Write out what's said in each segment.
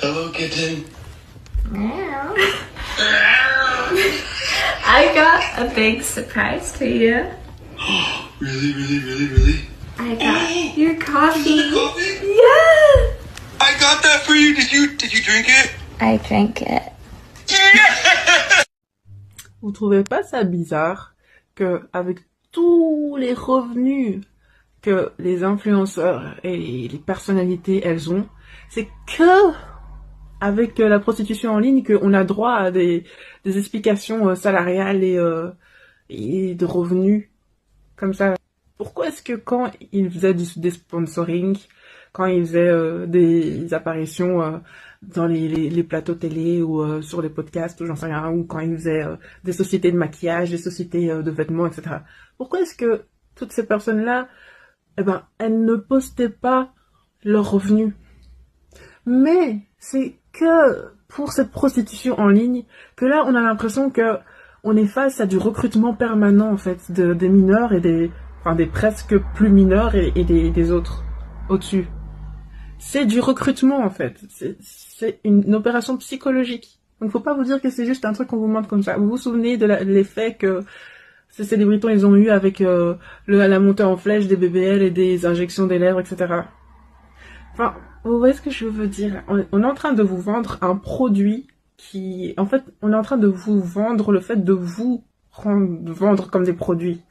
Hello, kitten. Meow. I got a big surprise for you. Really, really, really, really? I got your coffee. Is it coffee? Yeah. I got that for you. Did you drink it? I drank it. Vous trouvez pas ça bizarre que avec tous les revenus que les influenceurs et les personnalités elles ont, c'est que avec la prostitution en ligne qu'on a droit à des explications salariales et de revenus comme ça. Pourquoi est-ce que quand ils faisaient des sponsoring, quand ils faisaient des apparitions dans les plateaux télé ou sur les podcasts ou j'en sais rien, ou quand ils faisaient des sociétés de maquillage, des sociétés de vêtements, etc. Pourquoi est-ce que toutes ces personnes-là, eh ben, elles ne postaient pas leurs revenus? Mais c'est que pour cette prostitution en ligne que là on a l'impression que on est face à du recrutement permanent en fait des mineurs et des presque plus mineurs et des autres au-dessus. C'est du recrutement en fait, c'est une opération psychologique. Donc faut pas vous dire que c'est juste un truc qu'on vous montre comme ça. Vous vous souvenez de l'effet que ces célébrités ils ont eu avec la montée en flèche des BBL et des injections des lèvres, etc. Enfin, vous voyez ce que je veux dire? On est en train de vous vendre un produit qui... En fait, on est en train de vous vendre le fait de vous vendre comme des produits.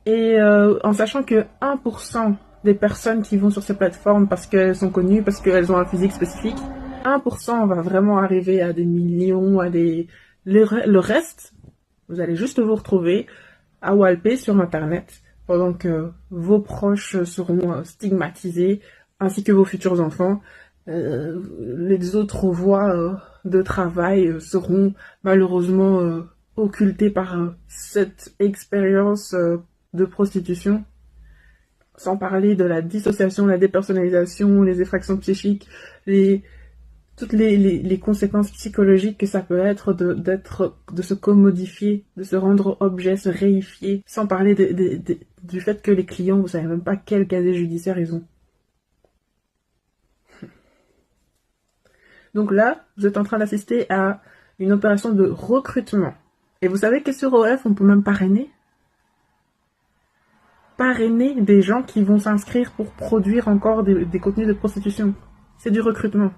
Et en sachant que 1% des personnes qui vont sur ces plateformes parce qu'elles sont connues, parce qu'elles ont un physique spécifique, 1% va vraiment arriver à des millions, à des... Le reste, vous allez juste vous retrouver à walper sur Internet pendant que vos proches seront stigmatisés, ainsi que vos futurs enfants. Les autres voies de travail seront malheureusement occultées par cette expérience de prostitution. Sans parler de la dissociation, la dépersonnalisation, les effractions psychiques, toutes les conséquences psychologiques que ça peut être de se commodifier, de se rendre objet, se réifier. Sans parler du fait que les clients, vous savez même pas quel casier judiciaire ils ont. Donc là, vous êtes en train d'assister à une opération de recrutement. Et vous savez que sur OF, on peut même parrainer des gens qui vont s'inscrire pour produire encore des contenus de prostitution. C'est du recrutement.